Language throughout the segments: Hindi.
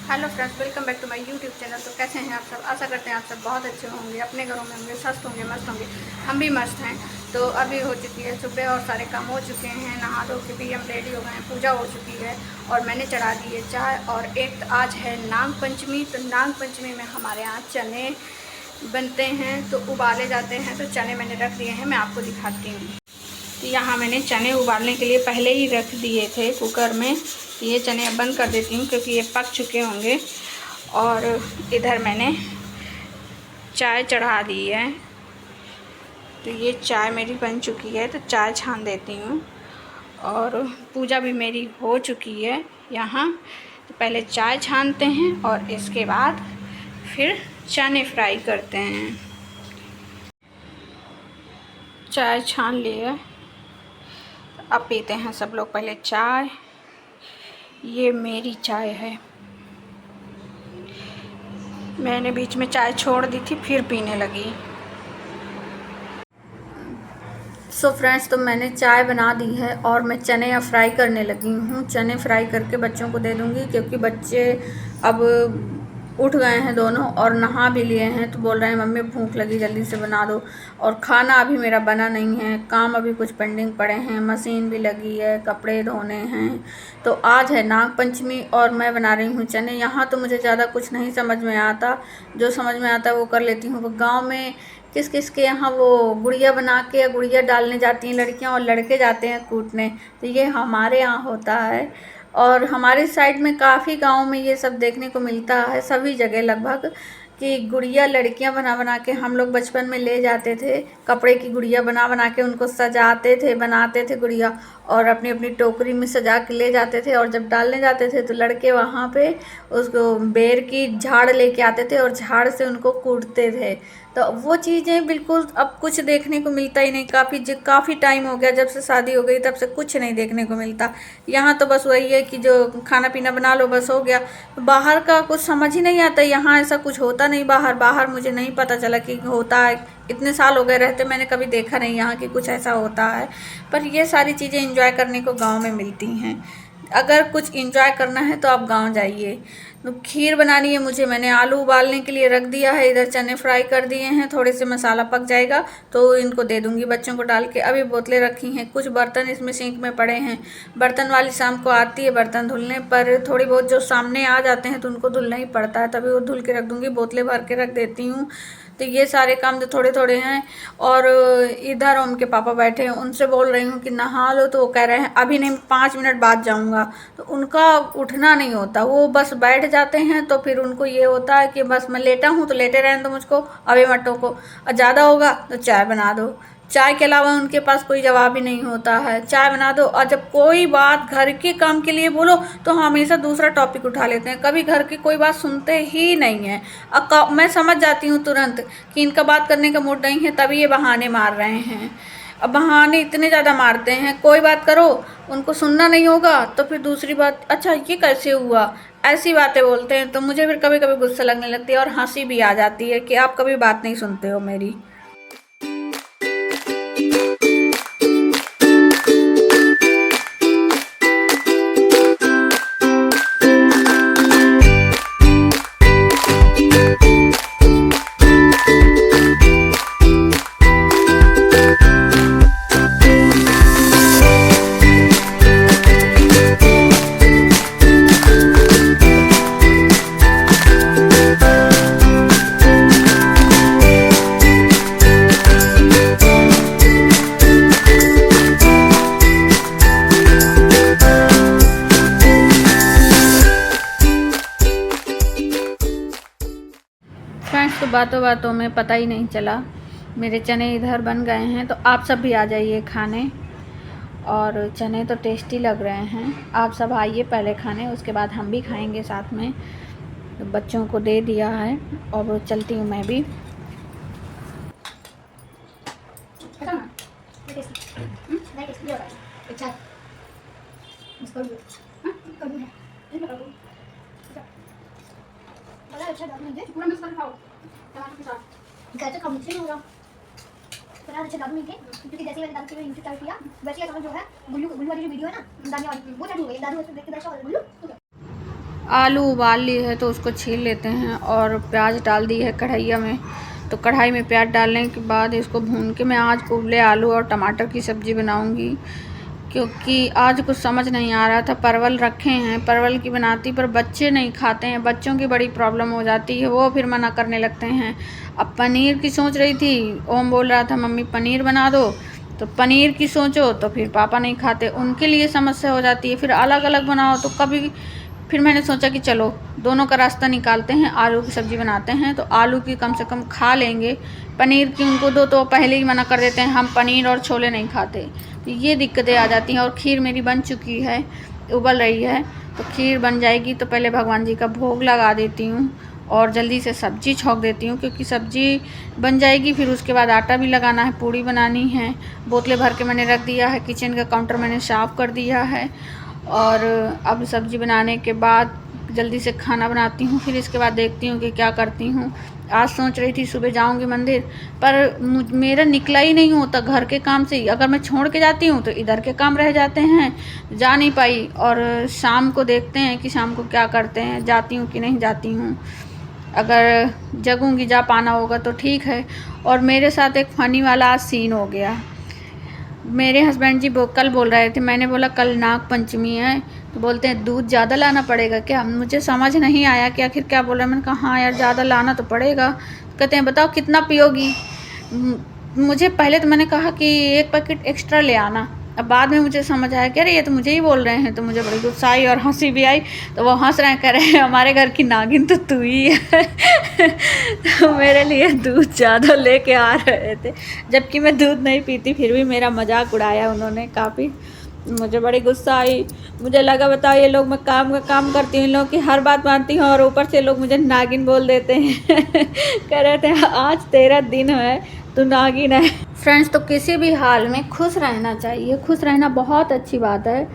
Hello friends, welcome back to my YouTube channel. तो कैसे हैं आप सब? आशा करते हैं आप सब बहुत अच्छे होंगे, अपने घरों में होंगे, स्वस्थ होंगे, मस्त होंगे। हम भी मस्त हैं। तो अभी हो चुकी है सुबह और सारे काम हो चुके हैं, नहा धो के भी हम रेडी हो गए हैं, पूजा हो चुकी है और मैंने चढ़ा दी है चाय। और एक आज है नाग पंचमी, तो नाग पंचमी में हमारे यहाँ चने बनते हैं, तो उबाले जाते हैं। तो चने मैंने रख दिए हैं, मैं आपको दिखाती हूँ। तो यहाँ मैंने चने उबालने के लिए पहले ही रख दिए थे कुकर में। तो ये चने अब बंद कर देती हूँ क्योंकि ये पक चुके होंगे। और इधर मैंने चाय चढ़ा दी है, तो ये चाय मेरी बन चुकी है, तो चाय छान देती हूँ। और पूजा भी मेरी हो चुकी है यहाँ। तो पहले चाय छानते हैं और इसके बाद फिर चने फ्राई करते हैं। चाय छान लिए, अब पीते हैं सब लोग पहले चाय। ये मेरी चाय है, मैंने बीच में चाय छोड़ दी थी, फिर पीने लगी। सो फ्रेंड्स, तो मैंने चाय बना दी है और मैं चने अब फ्राई करने लगी हूँ। चने फ्राई करके बच्चों को दे दूँगी क्योंकि बच्चे अब उठ गए हैं दोनों और नहा भी लिए हैं, तो बोल रहे हैं मम्मी भूख लगी, जल्दी से बना दो। और खाना अभी मेरा बना नहीं है, काम अभी कुछ पेंडिंग पड़े हैं, मशीन भी लगी है, कपड़े धोने हैं। तो आज है नाग पंचमी और मैं बना रही हूँ चने। यहाँ तो मुझे ज़्यादा कुछ नहीं समझ में आता, जो समझ में आता है वो कर लेती हूँ। वो गाँव में किस किस के यहाँ वो गुड़िया बना के गुड़िया डालने जाती हैं लड़कियाँ और लड़के जाते हैं कूटने, तो ये हमारे यहाँ होता है। और हमारे साइड में काफ़ी गाँव में ये सब देखने को मिलता है, सभी जगह लगभग, कि गुड़िया लड़कियां बना बना के हम लोग बचपन में ले जाते थे। कपड़े की गुड़िया बना बना के उनको सजाते थे, बनाते थे गुड़िया, और अपनी अपनी टोकरी में सजा के ले जाते थे। और जब डालने जाते थे तो लड़के वहाँ पे उसको बेर की झाड़ लेके आते थे और झाड़ से उनको कूटते थे। तो वो चीज़ें बिल्कुल अब कुछ देखने को मिलता ही नहीं। काफ़ी टाइम हो गया, जब से शादी हो गई तब से कुछ नहीं देखने को मिलता। यहाँ तो बस वही है कि जो खाना पीना बना लो बस हो गया। बाहर का कुछ समझ ही नहीं आता, यहाँ ऐसा कुछ होता नहीं। बाहर मुझे नहीं पता चला कि होता है। इतने साल हो गए रहते, मैंने कभी देखा नहीं यहाँ कि कुछ ऐसा होता है। पर ये सारी चीज़ें एंजॉय करने को गांव में मिलती हैं। अगर कुछ एंजॉय करना है तो आप गांव जाइए। तो खीर बनानी है मुझे, मैंने आलू उबालने के लिए रख दिया है, इधर चने फ्राई कर दिए हैं, थोड़े से मसाला पक जाएगा तो इनको दे दूंगी बच्चों को डाल के। अभी बोतलें रखी हैं, कुछ बर्तन इसमें सिंक में पड़े हैं। बर्तन वाली शाम को आती है बर्तन धुलने, पर थोड़ी बहुत जो सामने आ जाते हैं तो उनको धुलना ही पड़ता है, तभी वो धुल के रख दूंगी, बोतलें भर के रख देती हूँ। तो ये सारे काम जो थोड़े थोड़े हैं। और इधर उनके पापा बैठे हैं, उनसे बोल रही हूँ कि नहा लो, तो वो कह रहे हैं अभी नहीं, 5 मिनट बाद जाऊँगा। तो उनका उठना नहीं होता, वो बस बैठ जाते हैं। तो फिर उनको ये होता है कि बस मैं लेटा हूँ तो लेटे रहने दो मुझको, अभी मत टोको, और ज़्यादा होगा तो चाय बना दो। चाय के अलावा उनके पास कोई जवाब ही नहीं होता है, चाय बना दो। और जब कोई बात घर के काम के लिए बोलो तो हमेशा दूसरा टॉपिक उठा लेते हैं, कभी घर की कोई बात सुनते ही नहीं है। अब मैं समझ जाती हूँ तुरंत कि इनका बात करने का मूड नहीं है, तभी ये बहाने मार रहे हैं। अब बहाने इतने ज़्यादा मारते हैं, कोई बात करो उनको सुनना नहीं होगा तो फिर दूसरी बात, अच्छा ये कैसे हुआ, ऐसी बातें बोलते हैं। तो मुझे फिर कभी कभी गुस्सा लगने लगती है और हंसी भी आ जाती है कि आप कभी बात नहीं सुनते हो मेरी। फ्रेंड्स, तो बातों बातों में पता ही नहीं चला मेरे चने इधर बन गए हैं। तो आप सब भी आ जाइए खाने, और चने तो टेस्टी लग रहे हैं। आप सब आइए पहले खाने, उसके बाद हम भी खाएंगे साथ में। तो बच्चों को दे दिया है और वो चलती हूँ मैं भी। अच्छा दाल नहीं है पूरा मिक्स करके खाओ टमाटर के साथ, कैसे खाओ मुझसे नहीं होगा। बड़ा अच्छा दाल नहीं है क्योंकि जैसे मैंने दाल के लिए इंतजार किया वैसे ये जो है गुल्लू वाली जो वीडियो है ना दानी वाली, वो चालू हो गई। दादू ऐसे देख के दर्शक गुल्लू आलू उबाल ली है तो उसको छील लेते हैं और प्याज डाल दी है कढ़ाइया में। तो कढ़ाई में प्याज डालने के बाद इसको भून के मैं आज उबले आलू और टमाटर की सब्ज़ी बनाऊंगी, क्योंकि आज कुछ समझ नहीं आ रहा था। परवल रखे हैं, परवल की बनाती, पर बच्चे नहीं खाते हैं। बच्चों की बड़ी प्रॉब्लम हो जाती है, वो फिर मना करने लगते हैं। अब पनीर की सोच रही थी, ओम बोल रहा था मम्मी पनीर बना दो, तो पनीर की सोचो तो फिर पापा नहीं खाते, उनके लिए समस्या हो जाती है। फिर अलग अलग बनाओ तो कभी, फिर मैंने सोचा कि चलो दोनों का रास्ता निकालते हैं, आलू की सब्ज़ी बनाते हैं। तो आलू की कम से कम खा लेंगे, पनीर की उनको दो तो पहले ही मना कर देते हैं, हम पनीर और छोले नहीं खाते। तो ये दिक्कतें आ जाती हैं। और खीर मेरी बन चुकी है, उबल रही है, तो खीर बन जाएगी तो पहले भगवान जी का भोग लगा देती हूँ और जल्दी से सब्ज़ी छौंक देती हूँ, क्योंकि सब्ज़ी बन जाएगी। फिर उसके बाद आटा भी लगाना है, पूड़ी बनानी है। बोतलें भर के मैंने रख दिया है, किचन का काउंटर मैंने साफ़ कर दिया है। और अब सब्ज़ी बनाने के बाद जल्दी से खाना बनाती हूँ, फिर इसके बाद देखती हूँ कि क्या करती हूँ। आज सोच रही थी सुबह जाऊँगी मंदिर, पर मेरा निकला ही नहीं होता घर के काम से ही। अगर मैं छोड़ के जाती हूँ तो इधर के काम रह जाते हैं, जा नहीं पाई। और शाम को देखते हैं कि शाम को क्या करते हैं, जाती हूँ कि नहीं जाती हूँ। अगर जगूँगी, जा पाना होगा तो ठीक है। और मेरे साथ एक फ़नी वाला आज सीन हो गया। मेरे हस्बैंड जी कल बोल रहे थे, मैंने बोला कल नाग पंचमी है, तो बोलते हैं दूध ज़्यादा लाना पड़ेगा क्या। मुझे समझ नहीं आया कि आखिर क्या बोल रहे हैं। मैंने कहा हाँ यार, ज़्यादा लाना तो पड़ेगा। कहते हैं बताओ कितना पियोगी। मुझे पहले तो मैंने कहा कि 1 पैकेट एक्स्ट्रा ले आना। अब बाद में मुझे समझ आया कि अरे ये तो मुझे ही बोल रहे हैं। तो मुझे बड़ी गुस्सा आई और हंसी भी आई। तो वो हंस रहे हैं, कह रहे हैं हमारे घर की नागिन तो तू ही है। तो मेरे लिए दूध ज़्यादा लेके आ रहे थे, जबकि मैं दूध नहीं पीती, फिर भी मेरा मजाक उड़ाया उन्होंने काफ़ी। मुझे बड़ी गुस्सा आई। मुझे लगा बताओ ये लोग, मैं काम का काम करती हूँ, इन लोगों की हर बात मानती हूँ और ऊपर से लोग मुझे नागिन बोल देते हैं। कह रहे थे आज तेरा दिन है, तू नागिन है। फ्रेंड्स, तो किसी भी हाल में खुश रहना चाहिए। खुश रहना बहुत अच्छी बात है।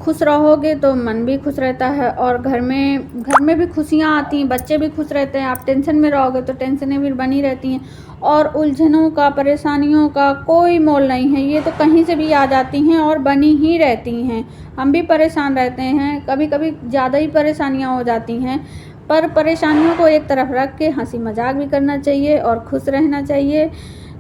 खुश रहोगे तो मन भी खुश रहता है और घर में भी खुशियाँ आती हैं, बच्चे भी खुश रहते हैं। आप टेंशन में रहोगे तो टेंशनें भी बनी रहती हैं और उलझनों का, परेशानियों का कोई मोल नहीं है। ये तो कहीं से भी आ जाती हैं और बनी ही रहती हैं। हम भी परेशान रहते हैं, कभी कभी ज़्यादा ही परेशानियाँ हो जाती हैं, पर परेशानियों को एक तरफ रख के हंसी मजाक भी करना चाहिए और खुश रहना चाहिए।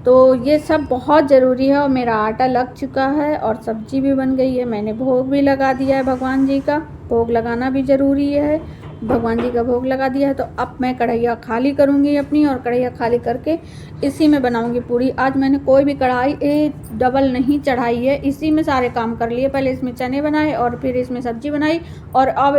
तो ये सब बहुत ज़रूरी है। और मेरा आटा लग चुका है और सब्ज़ी भी बन गई है। मैंने भोग भी लगा दिया है, भगवान जी का भोग लगाना भी ज़रूरी है। भगवान जी का भोग लगा दिया है, तो अब मैं कढ़ैया खाली करूँगी अपनी, और कढ़ैया खाली करके इसी में बनाऊँगी पूड़ी। आज मैंने कोई भी कढ़ाई डबल नहीं चढ़ाई है, इसी में सारे काम कर लिए। पहले इसमें चने बनाए और फिर इसमें सब्ज़ी बनाई, और अब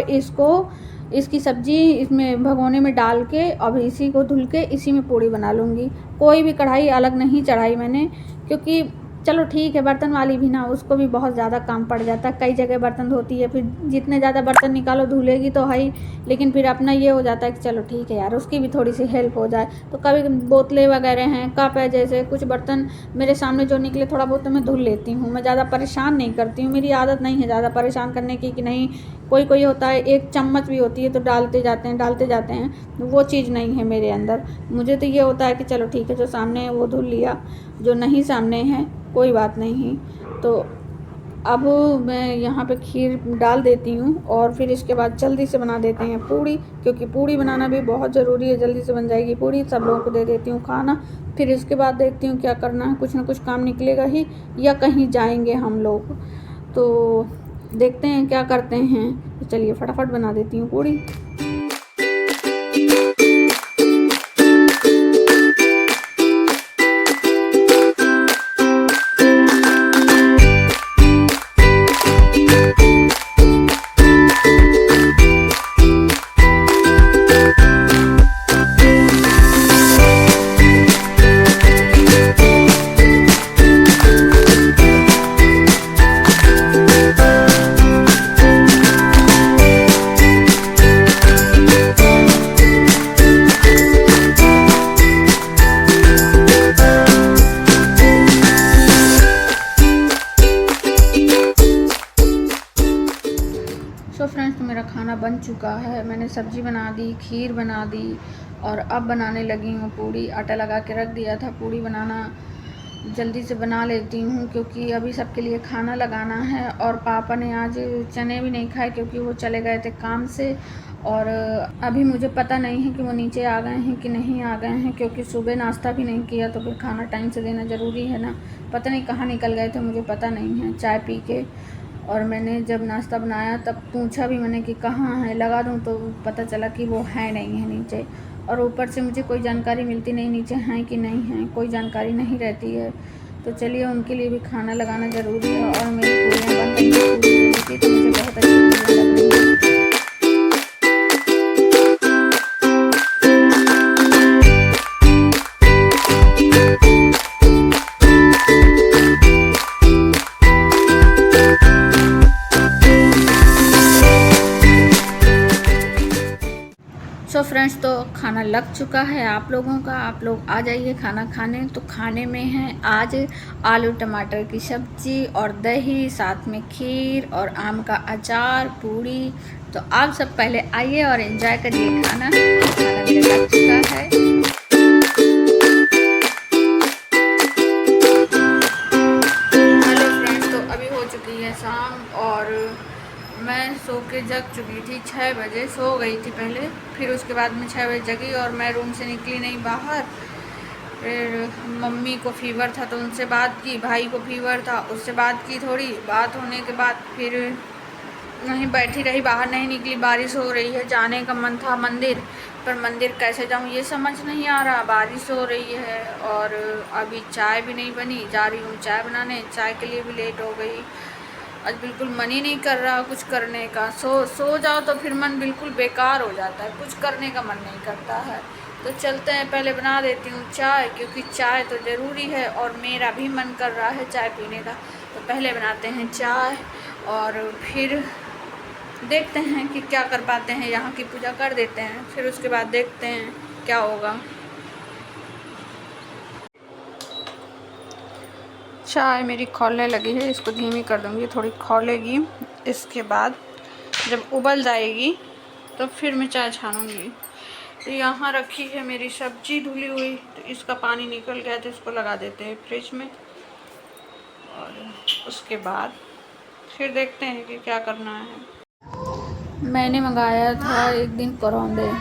इसकी सब्ज़ी इसमें भगोने में डाल के अब इसी को धुल के इसी में पूड़ी बना लूँगी। कोई भी कढ़ाई अलग नहीं चढ़ाई मैंने, क्योंकि चलो ठीक है, बर्तन वाली भी ना, उसको भी बहुत ज़्यादा काम पड़ जाता है। कई जगह बर्तन धोती है, फिर जितने ज़्यादा बर्तन निकालो धुलेगी तो है ही, लेकिन फिर अपना ये हो जाता है कि चलो ठीक है यार, उसकी भी थोड़ी सी हेल्प हो जाए। तो कभी बोतलें वगैरह हैं, कप है, जैसे कुछ बर्तन मेरे सामने जो निकले थोड़ा बहुत तो मैं धुल लेती हूँ। मैं ज़्यादा परेशान नहीं करती हूँ, मेरी आदत नहीं है ज़्यादा परेशान करने की, कि नहीं कोई होता है एक चम्मच भी होती है तो डालते जाते हैं, वो चीज़ नहीं है मेरे अंदर। मुझे तो ये होता है कि चलो ठीक है, जो सामने है वो धुल लिया, जो नहीं सामने है कोई बात नहीं। तो अब मैं यहाँ पे खीर डाल देती हूँ और फिर इसके बाद जल्दी से बना देते हैं पूड़ी, क्योंकि पूड़ी बनाना भी बहुत ज़रूरी है। जल्दी से बन जाएगी पूड़ी, सब लोगों को दे देती हूँ खाना। फिर इसके बाद देखती हूँ क्या करना है, कुछ ना कुछ काम निकलेगा ही, या कहीं जाएंगे हम लोग, तो देखते हैं क्या करते हैं। तो चलिए फटाफट बना देती हूँ पूड़ी। सो फ्रेंड्स, तो मेरा खाना बन चुका है। मैंने सब्ज़ी बना दी, खीर बना दी और अब बनाने लगी हूँ पूड़ी। आटा लगा के रख दिया था, पूड़ी बनाना जल्दी से बना लेती हूँ, क्योंकि अभी सबके लिए खाना लगाना है। और पापा ने आज चने भी नहीं खाए, क्योंकि वो चले गए थे काम से, और अभी मुझे पता नहीं है कि वो नीचे आ गए हैं कि नहीं आ गए हैं, क्योंकि सुबह नाश्ता भी नहीं किया तो फिर खाना टाइम से देना ज़रूरी है ना। पता नहीं कहाँ निकल गए थे, मुझे पता नहीं है। चाय पी के और मैंने जब नाश्ता बनाया तब पूछा भी मैंने कि कहाँ है, लगा दूँ, तो पता चला कि वो है नहीं है नीचे। और ऊपर से मुझे कोई जानकारी मिलती नहीं नीचे हैं कि नहीं हैं, कोई जानकारी नहीं रहती है। तो चलिए उनके लिए भी खाना लगाना ज़रूरी है। और मेरी पूरियाँ बन रही थी, पूरी बन रही थी, तो मुझे बहुत अच्छी पूरियाँ लग रही हैं। सो फ्रेंड्स, तो खाना लग चुका है आप लोगों का। आप लोग आ जाइए खाना खाने। तो खाने में है आज आलू टमाटर की सब्ज़ी और दही, साथ में खीर और आम का अचार, पूड़ी। तो आप सब पहले आइए और एंजॉय करिए खाना। खाना मेरा लग चुका है। हेलो फ्रेंड्स, तो अभी हो चुकी है शाम और मैं सो के जग चुकी थी। 6 बजे सो गई थी पहले, फिर उसके बाद में 6 बजे जगी और मैं रूम से निकली नहीं बाहर। फिर मम्मी को फीवर था तो उनसे बात की, भाई को फीवर था उससे बात की। थोड़ी बात होने के बाद फिर वहीं बैठी रही, बाहर नहीं निकली। बारिश हो रही है, जाने का मन था मंदिर, पर मंदिर कैसे जाऊँ ये समझ नहीं आ रहा, बारिश हो रही है। और अभी चाय भी नहीं बनी, जा रही हूँ चाय बनाने। चाय के लिए भी लेट हो गई। आज बिल्कुल मन ही नहीं कर रहा कुछ करने का। सो जाओ तो फिर मन बिल्कुल बेकार हो जाता है, कुछ करने का मन नहीं करता है। तो चलते हैं, पहले बना देती हूँ चाय, क्योंकि चाय तो ज़रूरी है और मेरा भी मन कर रहा है चाय पीने का। तो पहले बनाते हैं चाय और फिर देखते हैं कि क्या कर पाते हैं। यहाँ की पूजा कर देते हैं, फिर उसके बाद देखते हैं क्या होगा। चाय मेरी खौलने लगी है, इसको धीमी कर दूँगी, थोड़ी खौलेगी। इसके बाद जब उबल जाएगी तो फिर मैं चाय छानूँगी। तो यहाँ रखी है मेरी सब्जी धुली हुई, तो इसका पानी निकल गया तो इसको लगा देते हैं फ्रिज में। और उसके बाद फिर देखते हैं कि क्या करना है। मैंने मंगाया था एक दिन करौंदे,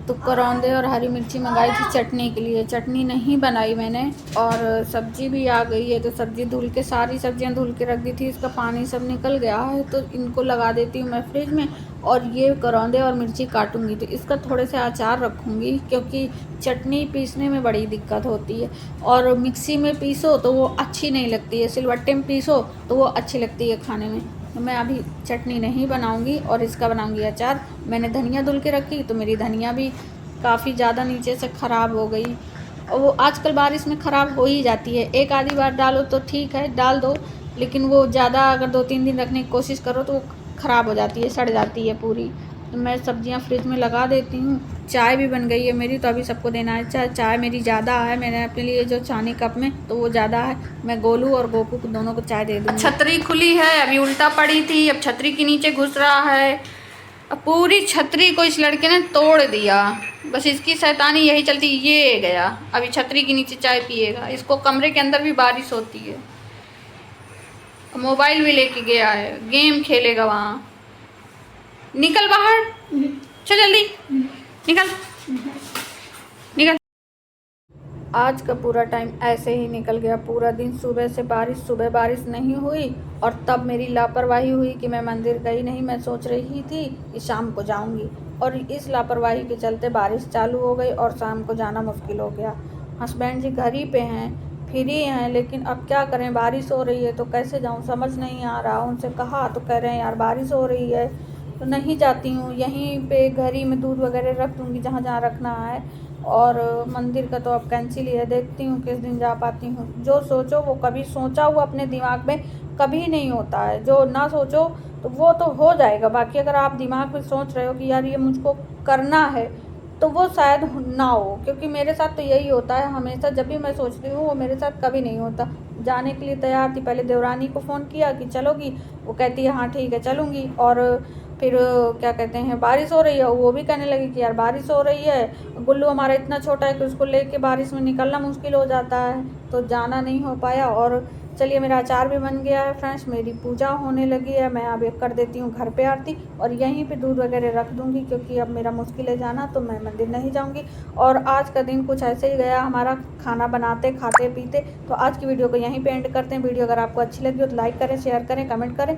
तो करौंदे और हरी मिर्ची मंगाई थी चटनी के लिए। चटनी नहीं बनाई मैंने और सब्ज़ी भी आ गई है। तो सब्ज़ी धुल के, सारी सब्जियां धुल के रख दी थी, इसका पानी सब निकल गया है। तो इनको लगा देती हूँ मैं फ्रिज में और ये करौंदे और मिर्ची काटूंगी। तो इसका थोड़े से अचार रखूँगी, क्योंकि चटनी पीसने में बड़ी दिक्कत होती है और मिक्सी में पीसो तो वो अच्छी नहीं लगती है, सिलवट्टे में पीसो तो वो अच्छी लगती है खाने में। तो मैं अभी चटनी नहीं बनाऊंगी और इसका बनाऊंगी अचार। मैंने धनिया धुल के रखी, तो मेरी धनिया भी काफ़ी ज़्यादा नीचे से ख़राब हो गई। और वो आजकल बारिश में ख़राब हो ही जाती है, एक आधी बार डालो तो ठीक है, डाल दो, लेकिन वो ज़्यादा अगर 2-3 दिन रखने की कोशिश करो तो वो ख़राब हो जाती है, सड़ जाती है पूरी। तो मैं सब्जियां फ्रिज में लगा देती हूँ। चाय भी बन गई है मेरी, तो अभी सबको देना है। चाय मेरी ज़्यादा है, मैंने अपने लिए जो छानी कप में, तो वो ज़्यादा है। मैं गोलू और गोपू को दोनों को चाय दे दूँगी। छतरी खुली है, अभी उल्टा पड़ी थी, अब छतरी के नीचे घुस रहा है। अब पूरी छतरी को इस लड़के ने तोड़ दिया। बस इसकी शैतानी यही चलती, ये गया अभी छतरी के नीचे चाय पिएगा। इसको कमरे के अंदर भी बारिश होती है। मोबाइल भी लेके गया है, गेम खेलेगा वहाँ। निकल बाहर, चल जल्दी निकल निकल। आज का पूरा टाइम ऐसे ही निकल गया, पूरा दिन। सुबह बारिश नहीं हुई और तब मेरी लापरवाही हुई कि मैं मंदिर गई नहीं। मैं सोच रही थी कि शाम को जाऊंगी और इस लापरवाही के चलते बारिश चालू हो गई और शाम को जाना मुश्किल हो गया। हस्बैंड जी घर ही पे हैं, फ्री हैं, लेकिन अब क्या करें, बारिश हो रही है तो कैसे जाऊँ समझ नहीं आ रहा। उनसे कहा तो कह रहे हैं यार बारिश हो रही है तो नहीं जाती हूँ, यहीं पे घर ही में दूध वगैरह रख दूँगी जहाँ जहाँ रखना है। और मंदिर का तो अब कैंसिल ही है, देखती हूँ किस दिन जा पाती हूँ। जो सोचो वो कभी सोचा हुआ अपने दिमाग में कभी नहीं होता है, जो ना सोचो तो वो तो हो जाएगा। बाकी अगर आप दिमाग में सोच रहे हो कि यार ये मुझको करना है तो वो शायद ना हो, क्योंकि मेरे साथ तो यही होता है हमेशा। जब भी मैं सोचती हूँ वो मेरे साथ कभी नहीं होता। जाने के लिए तैयार थी, पहले देवरानी को फ़ोन किया कि चलोगी, वो कहती है हाँ ठीक है चलूँगी। और फिर क्या कहते हैं बारिश हो रही है, वो भी कहने लगी कि यार बारिश हो रही है। गुल्लू हमारा इतना छोटा है कि उसको लेके बारिश में निकलना मुश्किल हो जाता है, तो जाना नहीं हो पाया। और चलिए मेरा अचार भी बन गया है फ्रेंड्स, मेरी पूजा होने लगी है। मैं अब एक कर देती हूँ घर पे आरती और यहीं पे दूध वगैरह रख दूँगी, क्योंकि अब मेरा मुश्किल है जाना, तो मैं मंदिर नहीं जाऊँगी। और आज का दिन कुछ ऐसे ही गया हमारा, खाना बनाते खाते पीते। तो आज की वीडियो को यहीं पे एंड करते हैं। वीडियो अगर आपको अच्छी लगी हो तो लाइक करें, शेयर करें, कमेंट करें।